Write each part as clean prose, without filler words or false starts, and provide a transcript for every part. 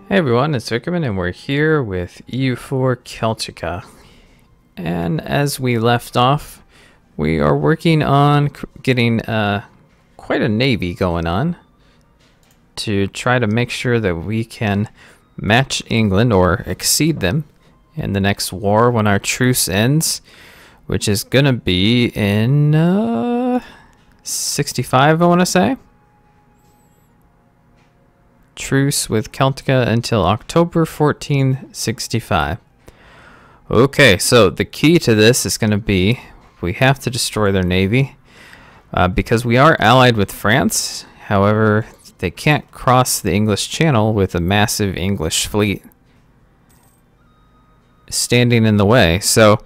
Hey everyone, it's Vickerman and we're here with EU4 Celtica. And as we left off, we are working on getting quite a navy going on to try to make sure that we can match England or exceed them in the next war when our truce ends, which is gonna be in 65, I want to say. Truce with Celtica until October 1465. Okay, so the key to this is going to be we have to destroy their navy because we are allied with France. However, they can't cross the English Channel with a massive English fleet standing in the way. So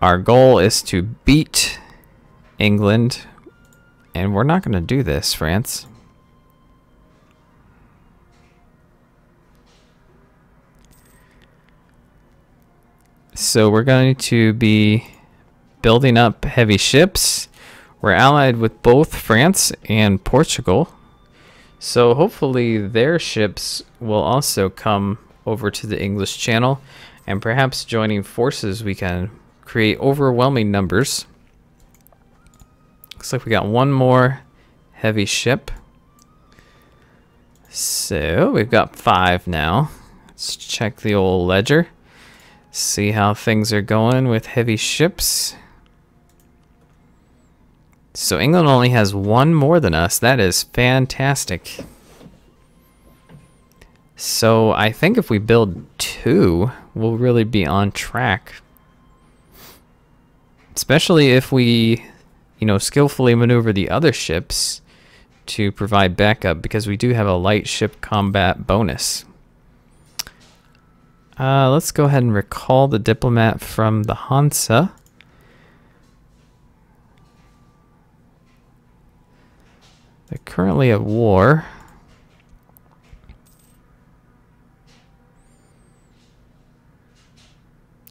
our goal is to beat England, and we're not going to do this, France. So we're going to be building up heavy ships. We're allied with both France and Portugal. So hopefully their ships will also come over to the English Channel, and perhaps joining forces we can create overwhelming numbers. Looks like we got one more heavy ship. So we've got 5 now. Let's check the old ledger. See how things are going with heavy ships. So England only has 1 more than us. That is fantastic. So I think if we build 2, we'll really be on track. Especially if we, skillfully maneuver the other ships to provide backup, because we do have a light ship combat bonus. Let's go ahead and recall the diplomat from the Hansa. They're currently at war.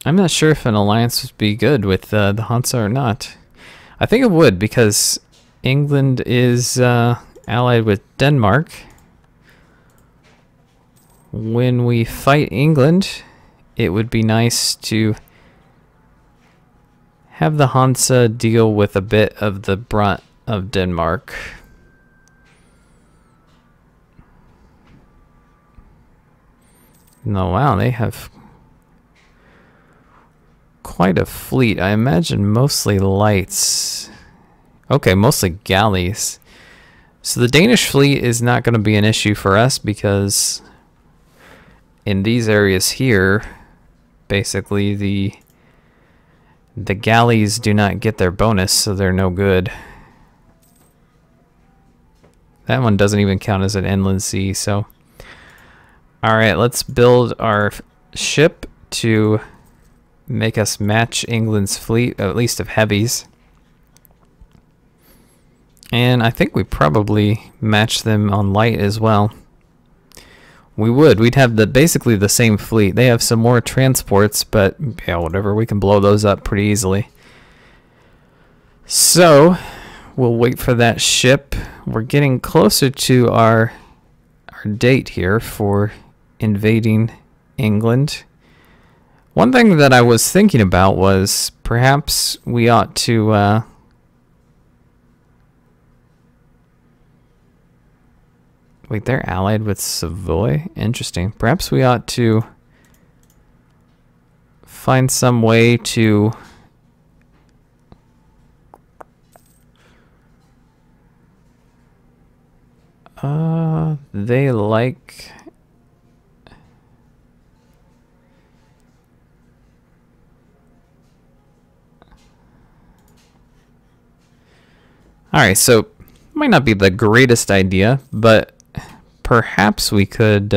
I'm not sure if an alliance would be good with the Hansa or not. I think it would, because England is allied with Denmark. When we fight England, it would be nice to have the Hansa deal with a bit of the brunt of Denmark. No, wow, they have quite a fleet. I imagine mostly lights. Okay, mostly galleys. So the Danish fleet is not going to be an issue for us, because in these areas here, basically the galleys do not get their bonus, so they're no good. That one doesn't even count as an inland sea, so. Alright, let's build our ship to make us match England's fleet, at least of heavies. And I think we probably match them on light as well. We'd have basically the same fleet. They have some more transports, but yeah, whatever, we can blow those up pretty easily. So we'll wait for that ship. We're getting closer to our date here for invading England. One thing that I was thinking about was perhaps we ought to wait, they're allied with Savoy? Interesting. Perhaps we ought to find some way to they like Alright, so might not be the greatest idea, but perhaps we could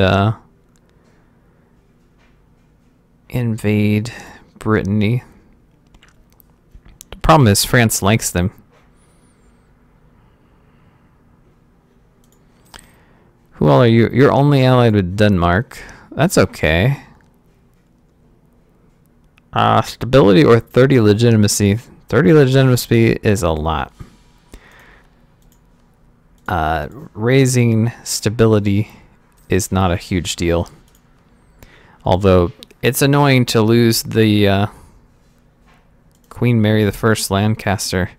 invade Brittany. The problem is France likes them. Who all are you? You're only allied with Denmark. That's okay. Stability or 30 legitimacy. 30 legitimacy is a lot. Raising stability is not a huge deal. Although it's annoying to lose the Queen Mary I Lancaster.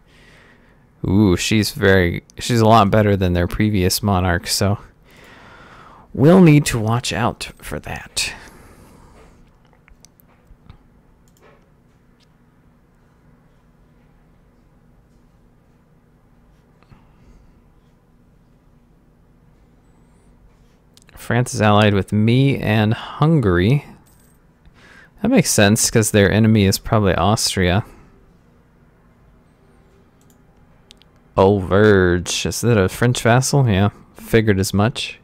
Ooh, she's a lot better than their previous monarch, so we'll need to watch out for that. France is allied with me and Hungary. That makes sense because their enemy is probably Austria. Verge. Is that a French vassal? Yeah, figured as much.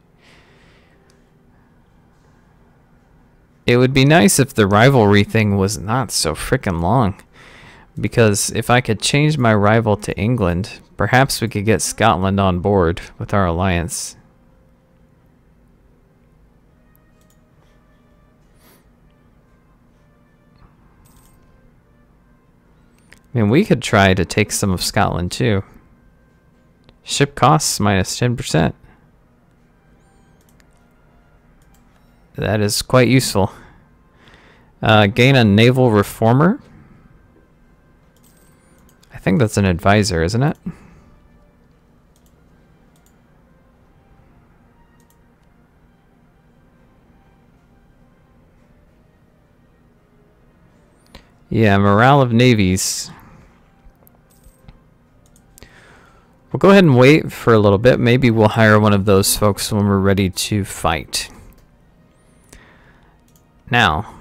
It would be nice if the rivalry thing was not so frickin' long. Because if I could change my rival to England, perhaps we could get Scotland on board with our alliance. I mean, we could try to take some of Scotland too. Ship costs minus 10%. That is quite useful. Gain a naval reformer. I think that's an advisor, isn't it? Yeah, morale of navies. We'll go ahead and wait for a little bit. Maybe we'll hire one of those folks when we're ready to fight. Now,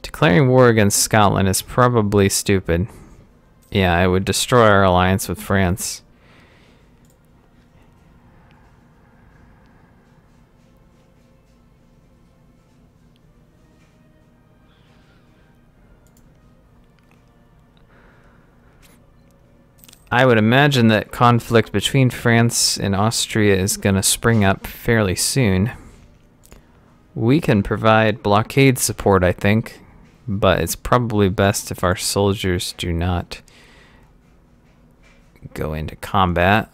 declaring war against Scotland is probably stupid. Yeah, it would destroy our alliance with France. I would imagine that conflict between France and Austria is going to spring up fairly soon. We can provide blockade support, I think, but it's probably best if our soldiers do not go into combat.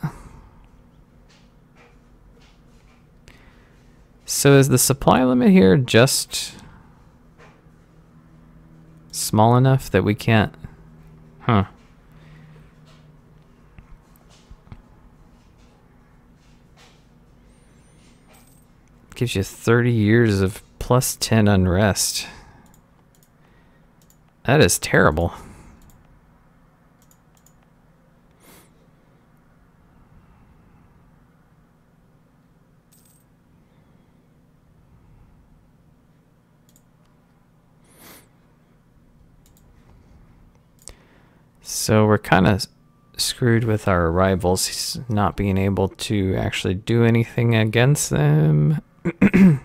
So is the supply limit here just small enough that we can't? Huh. Gives you 30 years of plus 10 unrest. That is terrible. So we're kind of screwed with our rivals. He's not being able to actually do anything against them. Of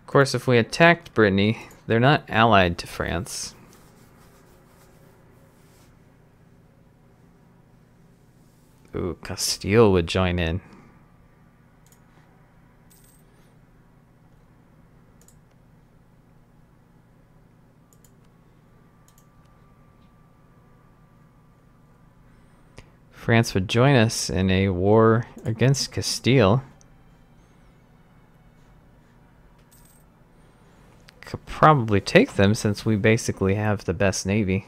course, if we attacked Brittany, they're not allied to France. Ooh, Castile would join in. France would join us in a war against Castile. Could probably take them since we basically have the best navy.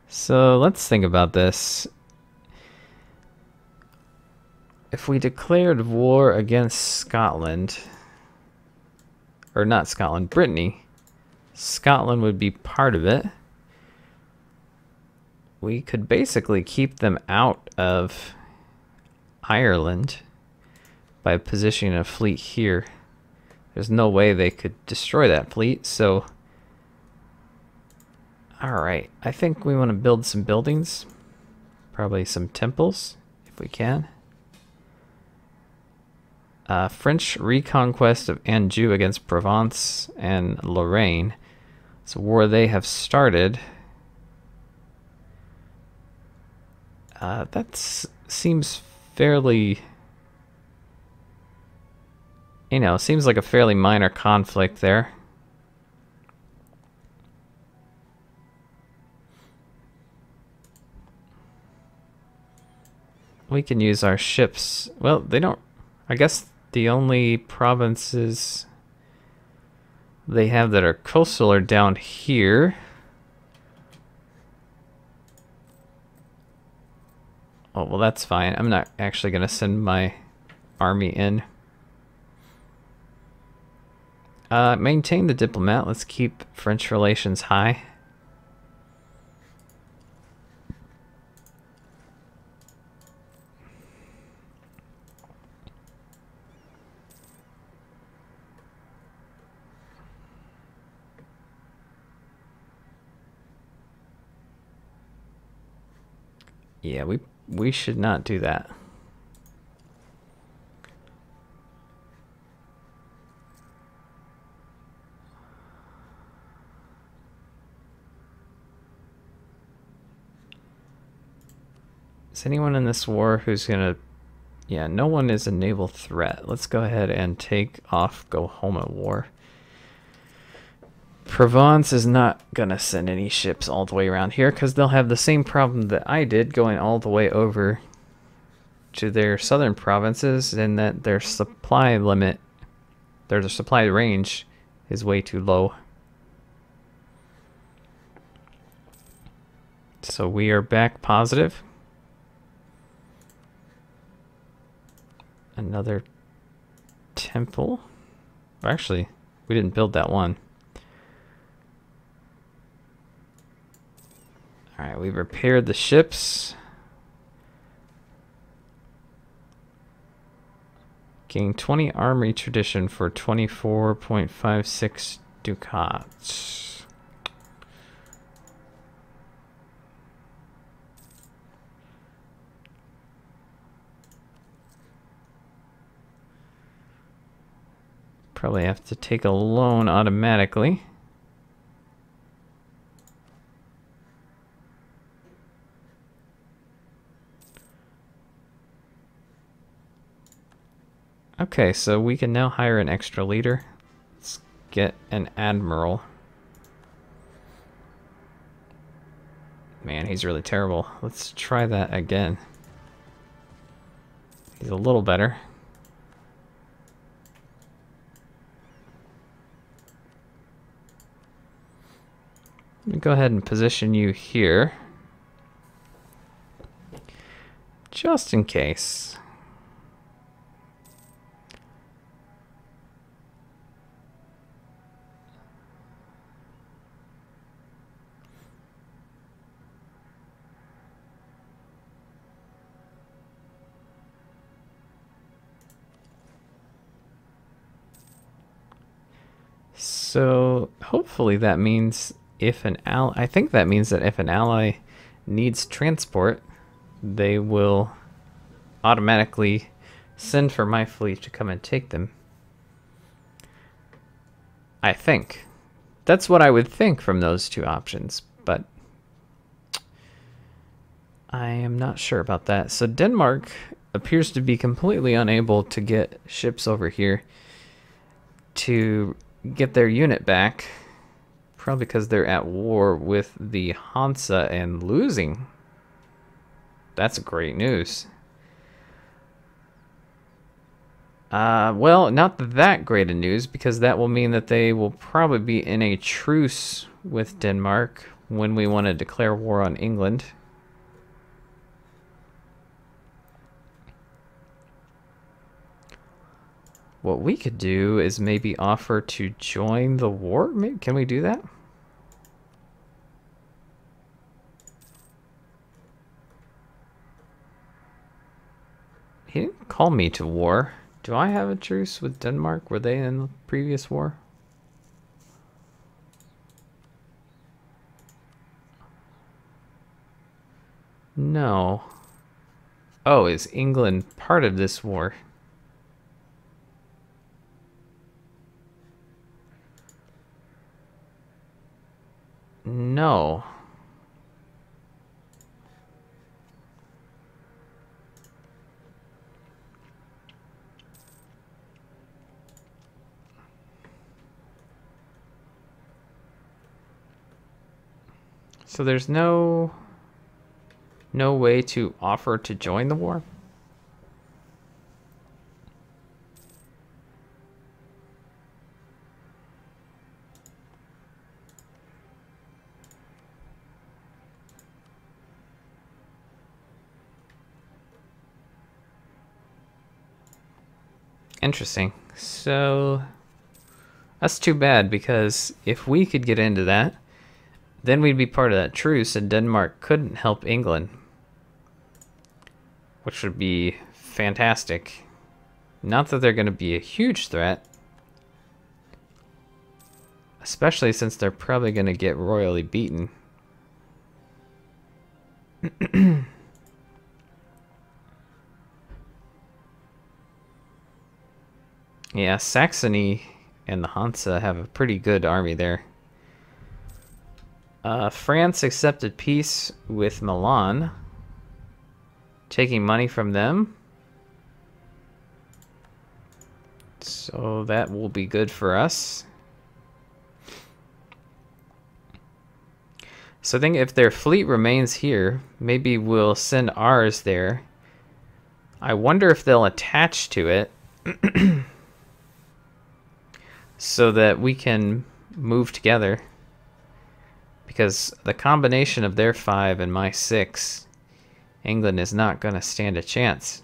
So let's think about this. If we declared war against Scotland, or not Scotland, Brittany, Scotland would be part of it. We could basically keep them out of Ireland by positioning a fleet here. There's no way they could destroy that fleet, so... Alright, I think we want to build some buildings. Probably some temples, if we can. French reconquest of Anjou against Provence and Lorraine. It's a war they have started. That seems fairly, you know, seems like a fairly minor conflict there. We can use our ships. Well, they don't, I guess the only provinces they have that are coastal are down here. Oh, well, that's fine. I'm not actually going to send my army in. Maintain the diplomat. Let's keep French relations high. Yeah, we should not do that. Is anyone in this war who's gonna... Yeah, no one is a naval threat. Let's go ahead and take off go home at war. Provence is not gonna send any ships all the way around here because they'll have the same problem that I did going all the way over to their southern provinces, and that their supply limit, their supply range is way too low. So we are back positive. Another temple. Actually, we didn't build that one. Alright, we've repaired the ships. Gain 20 armory tradition for 24.56 ducats. Probably have to take a loan automatically. Okay, so we can now hire an extra leader. Let's get an admiral. Man, he's really terrible. Let's try that again. He's a little better. Let me go ahead and position you here. Just in case. So hopefully that means if an ally, I think that means that if an ally needs transport, they will automatically send for my fleet to come and take them. I think. That's what I would think from those two options, but I am not sure about that. So Denmark appears to be completely unable to get ships over here to get their unit back, probably because they're at war with the Hansa and losing. That's great news. Well, not that great a news, because that will mean that they will probably be in a truce with Denmark when we want to declare war on England. What we could do is maybe offer to join the war. Maybe, can we do that? He didn't call me to war. Do I have a truce with Denmark? Were they in the previous war? No. Oh, is England part of this war? No. So there's no way to offer to join the war? Interesting. So that's too bad, because if we could get into that, then we'd be part of that truce and Denmark couldn't help England, which would be fantastic. Not that they're going to be a huge threat, especially since they're probably going to get royally beaten. Yeah, Saxony and the Hansa have a pretty good army there. France accepted peace with Milan, taking money from them. So that will be good for us. So I think if their fleet remains here, maybe we'll send ours there. I wonder if they'll attach to it so that we can move together. Because the combination of their 5 and my 6, England is not going to stand a chance.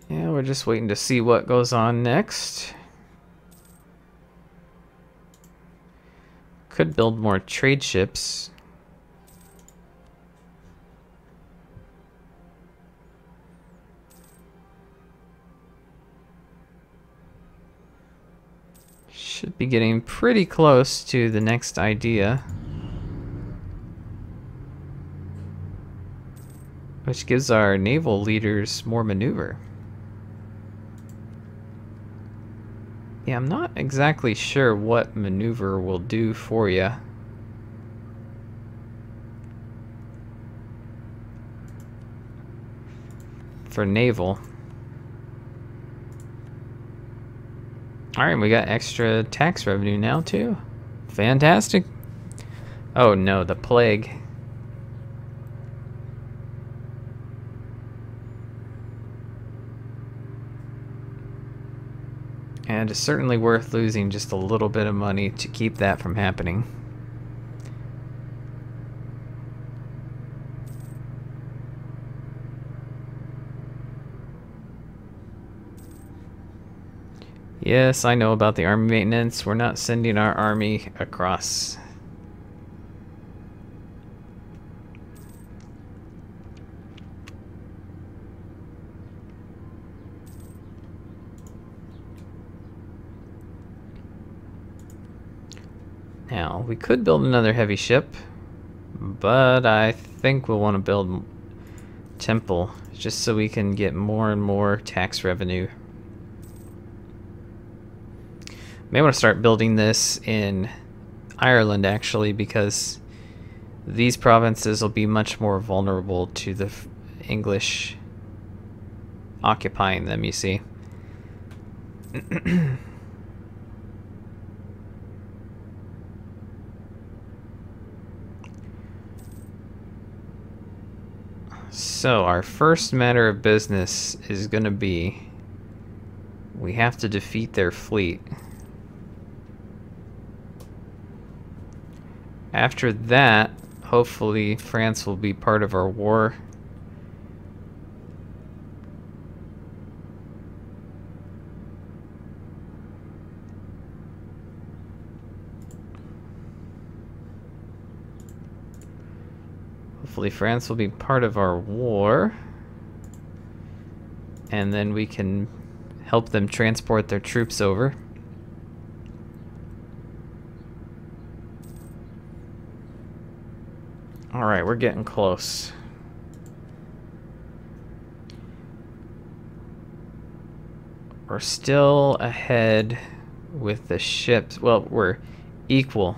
Yeah, we're just waiting to see what goes on next. Could build more trade ships. Should be getting pretty close to the next idea, which gives our naval leaders more maneuver. Yeah, I'm not exactly sure what maneuver will do for you. For naval. Alright, we got extra tax revenue now too. Fantastic. Oh no, the plague. And it's certainly worth losing just a little bit of money to keep that from happening. Yes, I know about the army maintenance. We're not sending our army across. Now, we could build another heavy ship, but I think we'll want to build Temple just so we can get more and more tax revenue. May want to start building this in Ireland actually, because these provinces will be much more vulnerable to the English occupying them, you see. So our first matter of business is going to be, we have to defeat their fleet. After that, hopefully France will be part of our war. Hopefully France will be part of our war. And then we can help them transport their troops over. Alright, we're getting close. We're still ahead with the ships. Well, we're equal.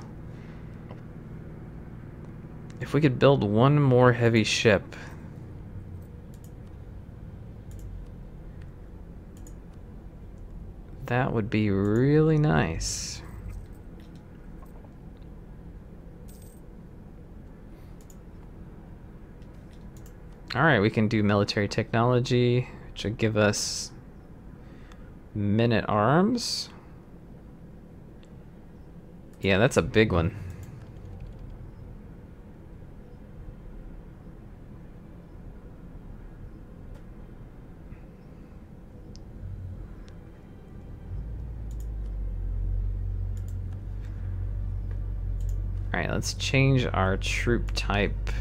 If we could build one more heavy ship. That would be really nice. Alright, we can do military technology, which will give us men-at-arms. Yeah, that's a big one. Alright, let's change our troop type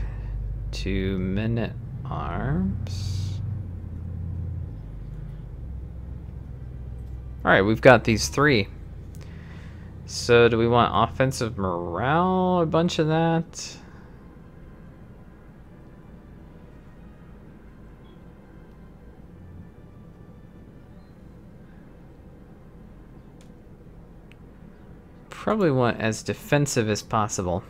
to men-at-arms. Alright, we've got these three. So do we want offensive morale, a bunch of that? Probably want as defensive as possible.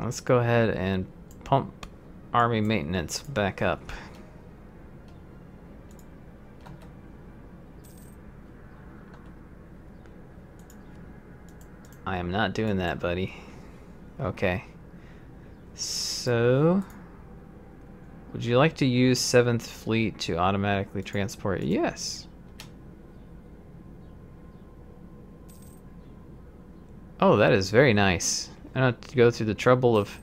Let's go ahead and pump army maintenance back up. I am not doing that, buddy. Okay. So, would you like to use 7th Fleet to automatically transport? Yes. Oh, that is very nice. I don't have to go through the trouble of...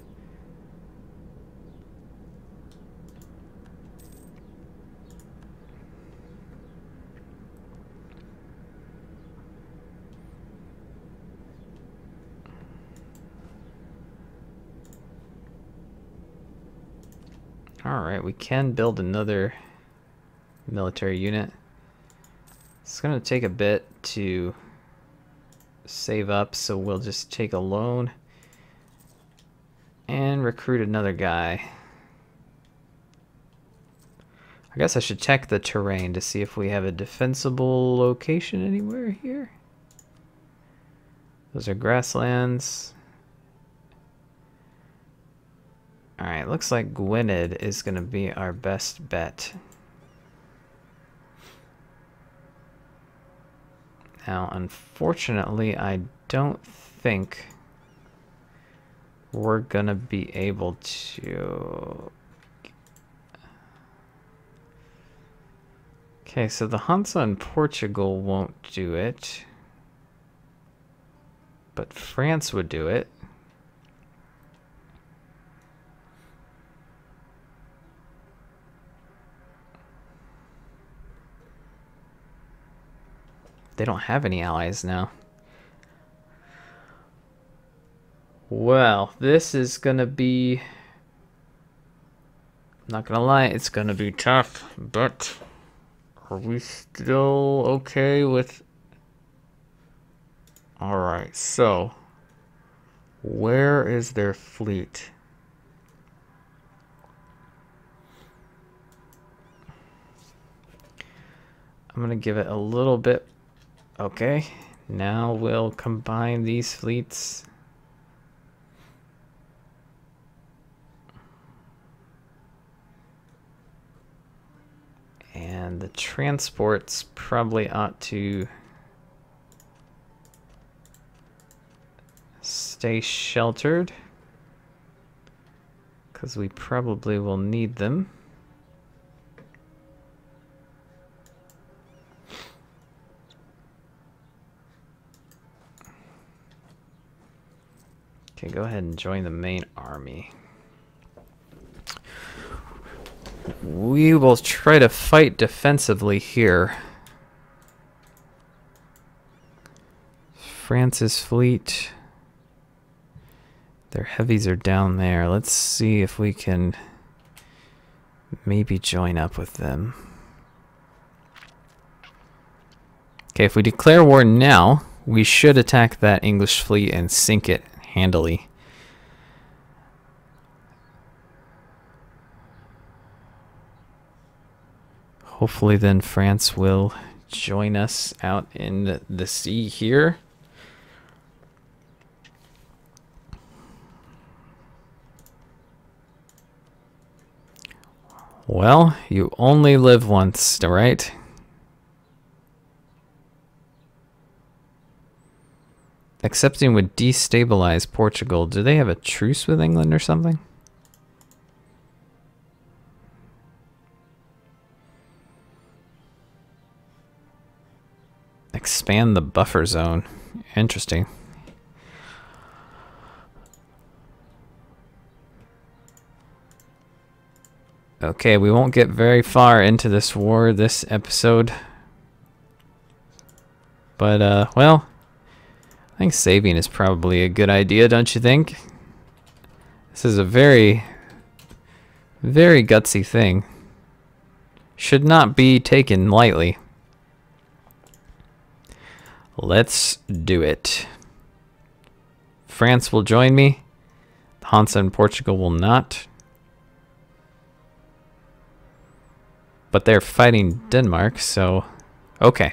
Alright, we can build another military unit. It's going to take a bit to save up, so we'll just take a loan and recruit another guy. I guess I should check the terrain to see if we have a defensible location anywhere here. Those are grasslands. Alright, looks like Gwynedd is going to be our best bet. Now, unfortunately, I don't think we're going to be able to... Okay, so the Hansa and Portugal won't do it, but France would do it. They don't have any allies now. Well, this is gonna be... I'm not gonna lie, it's gonna be tough, but are we still okay with... Alright, so where is their fleet? I'm gonna give it a little bit. Okay, now we'll combine these fleets. And the transports probably ought to stay sheltered, because we probably will need them. Okay, go ahead and join the main army. We will try to fight defensively here. France's fleet. Their heavies are down there. Let's see if we can maybe join up with them. Okay, if we declare war now, we should attack that English fleet and sink it handily. Hopefully then France will join us out in the sea here. Well, you only live once, right? Accepting would destabilize Portugal. Do they have a truce with England or something? Expand the buffer zone. Interesting. Okay, we won't get very far into this war this episode. But, well, I think saving is probably a good idea, don't you think? This is a very, very gutsy thing. Should not be taken lightly. Let's do it. France will join me. Hansa and Portugal will not. But they're fighting Denmark, so okay.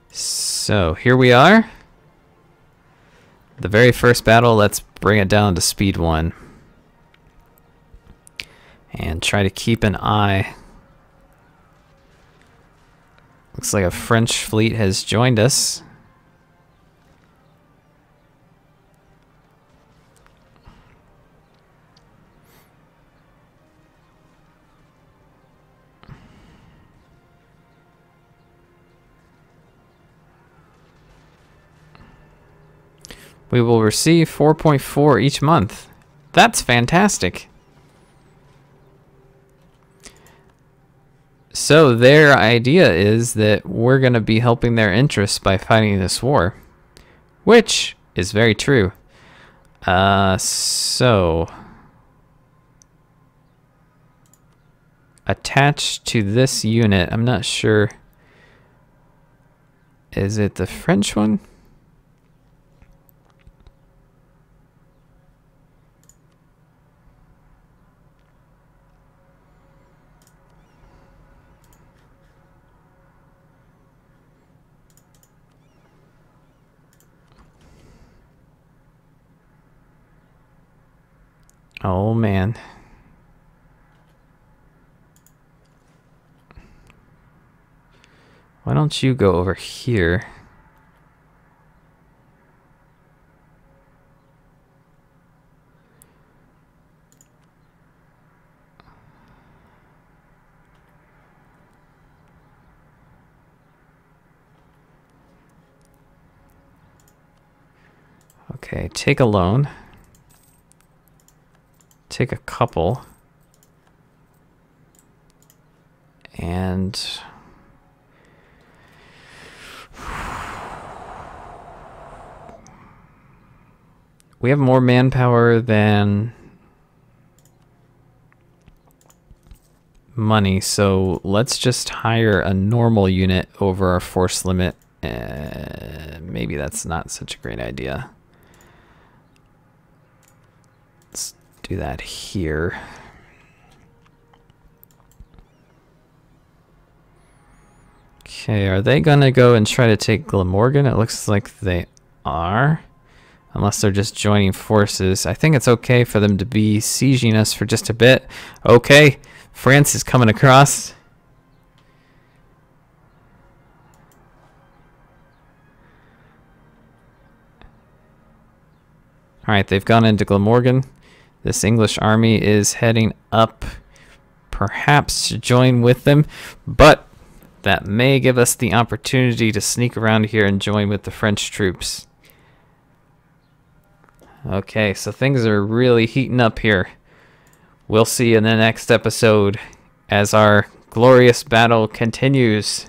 So here we are. The very first battle, let's bring it down to speed 1. And try to keep an eye. Looks like a French fleet has joined us. We will receive 4.4 each month. That's fantastic. So their idea is that we're going to be helping their interests by fighting this war, which is very true. So attached to this unit, I'm not sure. Is it the French one? Oh man. Why don't you go over here? Okay, take a loan. Take a couple. And we have more manpower than money, so let's just hire a normal unit over our force limit. Maybe that's not such a great idea. Let's do that here. Okay, are they gonna go and try to take Glamorgan? It looks like they are. Unless they're just joining forces. I think it's okay for them to be sieging us for just a bit. Okay, France is coming across. Alright, they've gone into Glamorgan. This English army is heading up, perhaps to join with them, but that may give us the opportunity to sneak around here and join with the French troops. Okay, so things are really heating up here. We'll see in the next episode as our glorious battle continues.